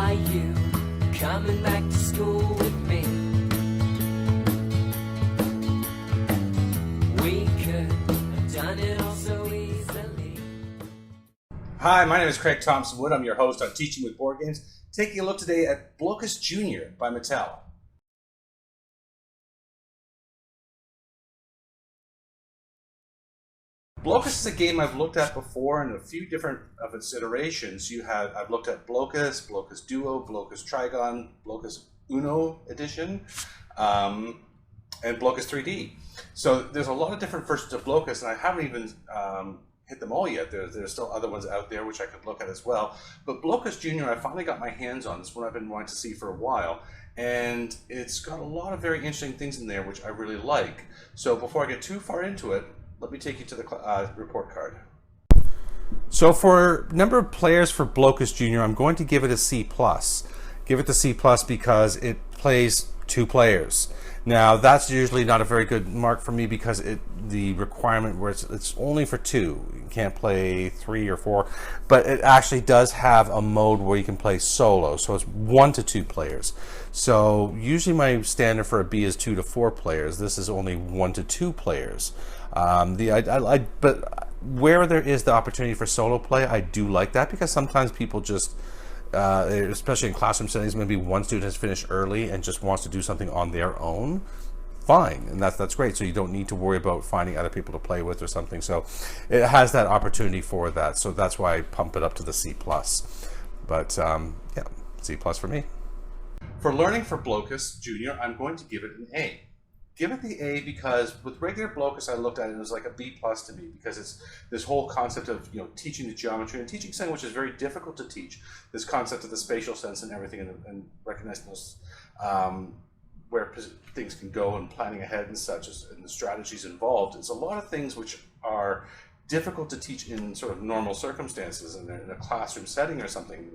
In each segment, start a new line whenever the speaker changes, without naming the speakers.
Are you coming back to school with me? We could have done it all so easily.
Hi, my name is Craig Thompson Wood. I'm your host on Teaching with Board Games. Taking a look today at Blokus Jr. by Mattel. Blokus is a game I've looked at before in a few different of its iterations. I've looked at Blokus, Blokus Duo, Blokus Trigon, Blokus Uno edition, and Blokus 3D. So there's a lot of different versions of Blokus, and I haven't even hit them all yet. There's still other ones out there which I could look at as well. But Blokus Jr. I finally got my hands on. It's one I've been wanting to see for a while. And it's got a lot of very interesting things in there which I really like. So before I get too far into it, let me take you to the report card. So for number of players for Blokus Jr., I'm going to give it a C+. Give it the C+ because it plays 2 players. Now that's usually not a very good mark for me because the requirement where it's only for 2. You can't play 3 or 4, but it actually does have a mode where you can play solo. So it's 1 to 2 players. So usually my standard for a B is 2 to 4 players. This is only 1 to 2 players. But where there is the opportunity for solo play, I do like that because sometimes people just, especially in classroom settings, maybe one student has finished early and just wants to do something on their own. Fine, and that's great. So you don't need to worry about finding other people to play with or something. So it has that opportunity for that. So that's why I pump it up to the C+. But yeah, C+ for me. For learning for Blokus Jr., I'm going to give it an A. Give it the A because with regular Blokus, I looked at it, it was like a B+ to me because it's this whole concept of teaching the geometry and teaching something which is very difficult to teach. This concept of the spatial sense and everything and recognizing those where things can go and planning ahead and such and the strategies involved. It's a lot of things which are difficult to teach in sort of normal circumstances in a classroom setting or something.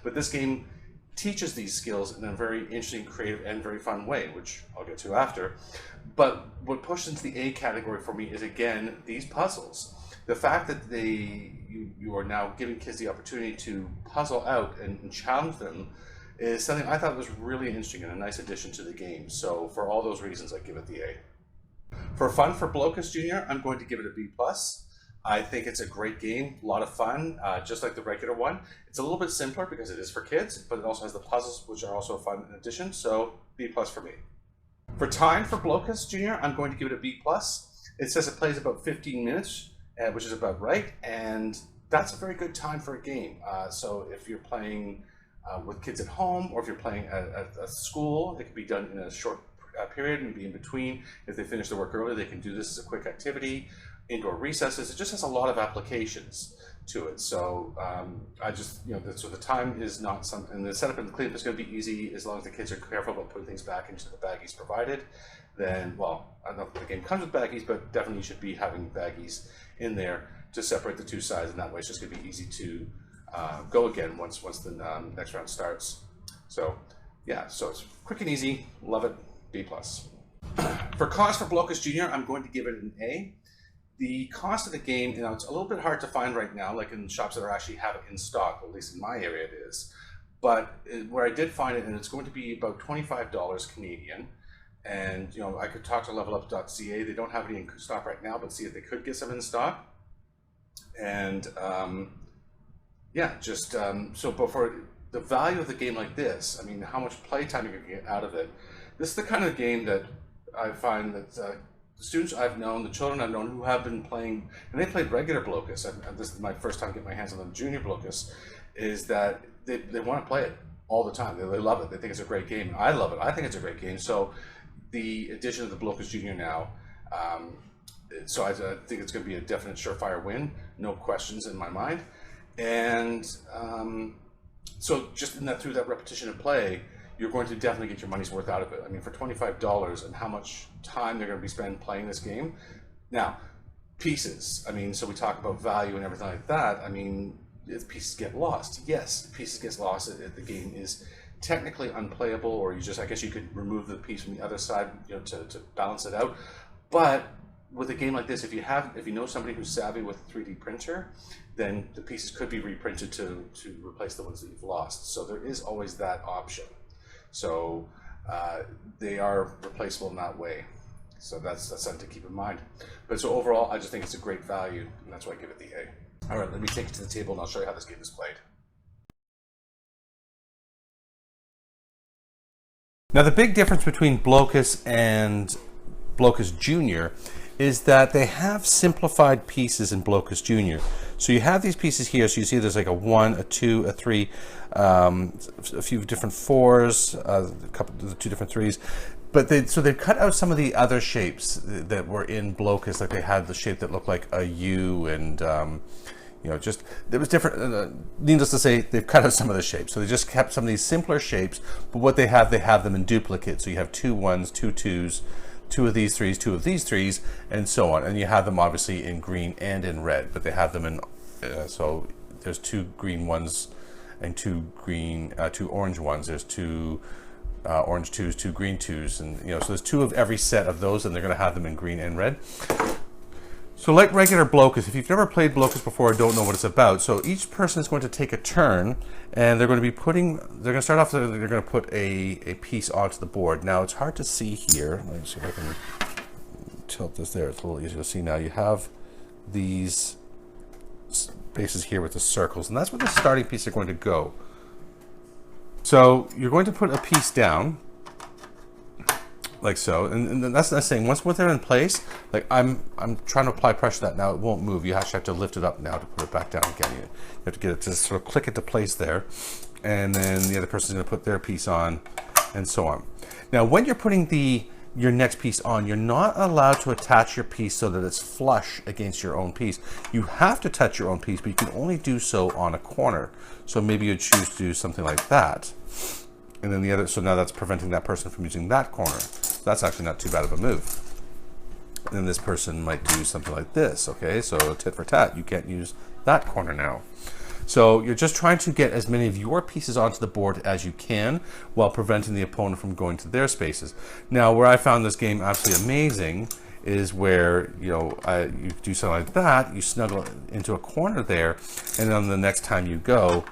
But this game teaches these skills in a very interesting, creative, and very fun way, which I'll get to after. But what pushed into the A category for me is, again, these puzzles. The fact that you are now giving kids the opportunity to puzzle out and challenge them is something I thought was really interesting and a nice addition to the game. So for all those reasons, I give it the A. For fun for Blokus Jr., I'm going to give it a B+. I think it's a great game, a lot of fun, just like the regular one. It's a little bit simpler because it is for kids, but it also has the puzzles, which are also fun in addition, so B+ for me. For time for Blokus Jr., I'm going to give it a B+. It says it plays about 15 minutes, which is about right, and that's a very good time for a game. So if you're playing with kids at home, or if you're playing at school, it can be done in a short period, maybe in between. If they finish their work early, they can do this as a quick activity. Indoor recesses, it just has a lot of applications to it. So so the time is not something, the setup and the cleanup is going to be easy as long as the kids are careful about putting things back into the baggies provided. Then, well, I don't know if the game comes with baggies, but definitely you should be having baggies in there to separate the 2 sides, and that way it's just going to be easy to go again once the next round starts. So yeah, so it's quick and easy, love it, B+. For cost for Blokus Jr., I'm going to give it an A. The cost of the game, it's a little bit hard to find right now, like in shops that are actually have it in stock, at least in my area it is. But where I did find it, and it's going to be about $25 Canadian. And I could talk to levelup.ca. They don't have any in stock right now, but see if they could get some in stock. And yeah, but for the value of the game like this, I mean, how much playtime you can get out of it. This is the kind of game that I find that the students I've known, the children I've known who have been playing, and they played regular Blokus, and this is my first time getting my hands on the junior Blokus, is that they want to play it all the time. They love it. They think it's a great game. I love it. I think it's a great game. So the addition of the Blokus Jr. now, so I think it's going to be a definite surefire win, no questions in my mind. And so just through that repetition of play, you're going to definitely get your money's worth out of it. I mean, for $25 and how much time they're going to be spending playing this game. Now, pieces. I mean, so we talk about value and everything like that. I mean, if pieces get lost, yes, pieces get lost. The game is technically unplayable, or I guess you could remove the piece from the other side, to balance it out. But with a game like this, if you know somebody who's savvy with a 3D printer, then the pieces could be reprinted to replace the ones that you've lost. So there is always that option. So they are replaceable in that way. So that's something to keep in mind. But so overall, I just think it's a great value, and that's why I give it the A. All right, let me take it to the table and I'll show you how this game is played. Now the big difference between Blokus and Blokus Jr. is that they have simplified pieces in Blokus Jr. So you have these pieces here, so you see there's like a 1, a 2, a 3, a few different 4s, a couple of 2 different 3s. But they've cut out some of the other shapes that were in Blokus, like they had the shape that looked like a U, and you know, just there was different. Needless to say, they've cut out some of the shapes, so they just kept some of these simpler shapes. But what they have them in duplicate. So you have 2 1s, 2 2s, 2 of these 3s, 2 of these 3s, and so on. And you have them obviously in green and in red, but they have them in. So there's 2 green ones and 2 orange ones. There's 2 orange 2s, 2 green 2s, and you know, so there's 2 of every set of those, and they're going to have them in green and red. So like regular Blokus, if you've never played Blokus before or don't know what it's about, so each person is going to take a turn, and they're going to be they're going to start off, they're going to put a piece onto the board. Now it's hard to see here. Let me see if I can tilt this there. It's a little easier to see now. You have these spaces here with the circles, and that's where the starting piece are going to go. So you're going to put a piece down, like so, and that's not saying once they're in place, like I'm trying to apply pressure to that now, it won't move. You actually have to lift it up now to put it back down again. You have to get it to sort of click into place there, and then the other person's going to put their piece on, and so on. Now when you're putting your next piece on, you're not allowed to attach your piece so that it's flush against your own piece. You have to touch your own piece, but you can only do so on a corner. So maybe you choose to do something like that. And then the other, so now that's preventing that person from using that corner. So that's actually not too bad of a move. And then this person might do something like this, okay? So tit for tat, you can't use that corner now. So you're just trying to get as many of your pieces onto the board as you can while preventing the opponent from going to their spaces. Now, where I found this game absolutely amazing is where, you know, you do something like that, you snuggle into a corner there, and then the next time you go,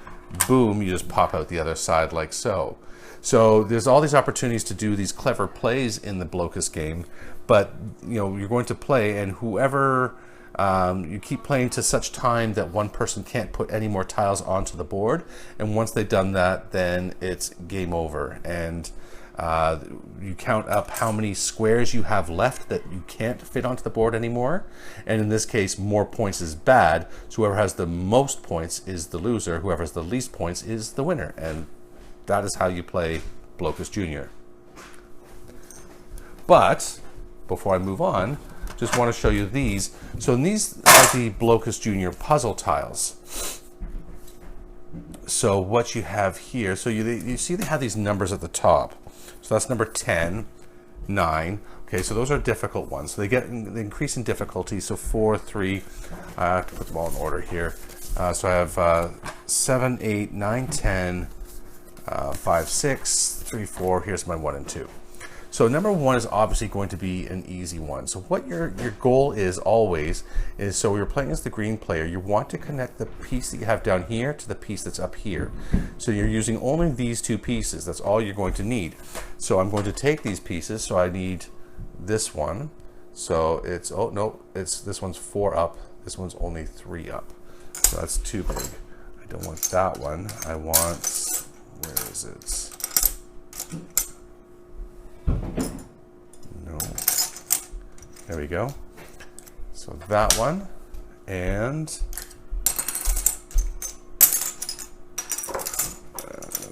boom, you just pop out the other side like so. So there's all these opportunities to do these clever plays in the Blokus game, but you know, you're going to play, and whoever you keep playing to such time that one person can't put any more tiles onto the board, and once they've done that, then it's game over. And you count up how many squares you have left that you can't fit onto the board anymore, and in this case, more points is bad, so whoever has the most points is the loser, whoever has the least points is the winner, and that is how you play Blokus Jr. But before I move on, just want to show you these. So these are the Blokus Jr. puzzle tiles. So what you have here, so you see they have these numbers at the top. So that's number 10, 9. Okay, so those are difficult ones. So they increase in difficulty. So 4, 3, I have to put them all in order here. So I have 7, 8, 9, 10, 5, 6, 3, 4. Here's my 1 and 2. So number 1 is obviously going to be an easy one. So what your goal is always is, so you're playing as the green player, you want to connect the piece that you have down here to the piece that's up here. So you're using only these 2 pieces. That's all you're going to need. So I'm going to take these pieces. So I need this one. So it's, oh no, this one's 4 up. This one's only 3 up. So that's too big. I don't want that one. I want, where is it? No. There we go. So that one, and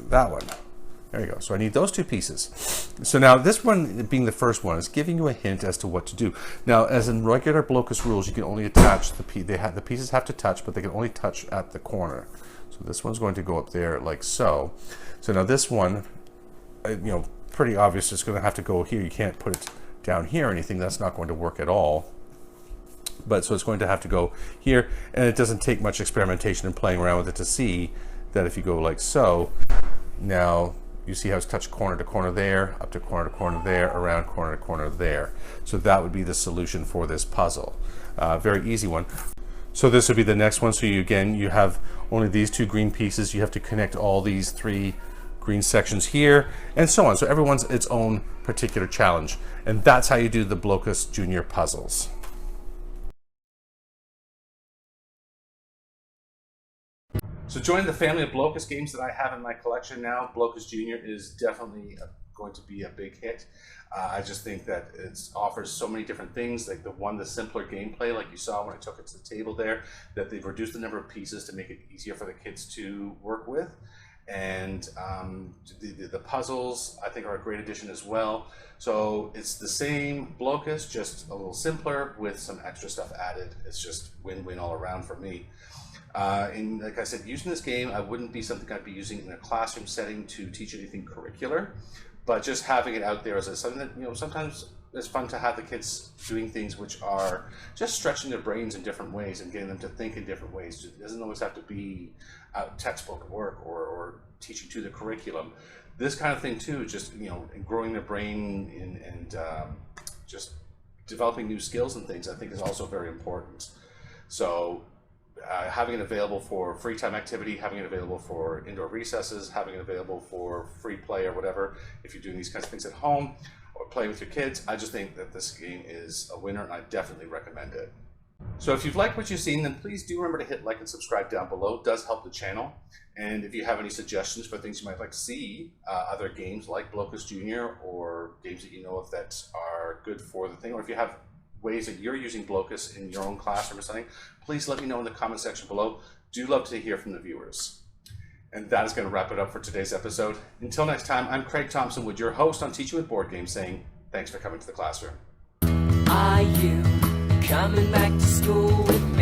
that one. There you go. So I need those 2 pieces. So now this one, being the first one, is giving you a hint as to what to do. Now, as in regular Blokus rules, you can only attach the pieces have to touch, but they can only touch at the corner. So this one's going to go up there like so. So now this one, you know, pretty obvious, it's going to have to go here. You can't put it down here or anything. That's not going to work at all. But so it's going to have to go here, and it doesn't take much experimentation and playing around with it to see that if you go like so, now You see how it's touched corner to corner there, up to corner there, around corner to corner there. So that would be the solution for this puzzle. Very easy one. So this would be the next one. So you have only these 2 green pieces. You have to connect all these 3 green sections here, and so on. So everyone's its own particular challenge. And that's how you do the Blokus Jr. puzzles. So join the family of Blokus games that I have in my collection now. Blokus Jr. is definitely going to be a big hit. I just think that it offers so many different things, like the simpler gameplay, like you saw when I took it to the table there, that they've reduced the number of pieces to make it easier for the kids to work with. And the puzzles, I think, are a great addition as well. So it's the same Blokus, just a little simpler with some extra stuff added. It's just win-win all around for me. And like I said, using this game, I wouldn't be something I'd be using in a classroom setting to teach anything curricular, but just having it out there as something that, you know, sometimes it's fun to have the kids doing things which are just stretching their brains in different ways and getting them to think in different ways. It doesn't always have to be textbook work or teaching to the curriculum. This kind of thing too, just, you know, growing their brain and just developing new skills and things, I think is also very important. So having it available for free time activity, having it available for indoor recesses, having it available for free play or whatever, if you're doing these kinds of things at home or playing with your kids, I just think that this game is a winner and I definitely recommend it. So if you've liked what you've seen, then please do remember to hit like and subscribe down below. It does help the channel. And if you have any suggestions for things you might like to see, other games like Blokus Jr. or games that you know of that are good for the thing, or if you have ways that you're using Blokus in your own classroom or something, please let me know in the comment section below. Do love to hear from the viewers. And that is going to wrap it up for today's episode. Until next time, I'm Craig Thompson-Wood, your host on Teaching with Board Games, saying thanks for coming to the classroom.
Are you coming back to school with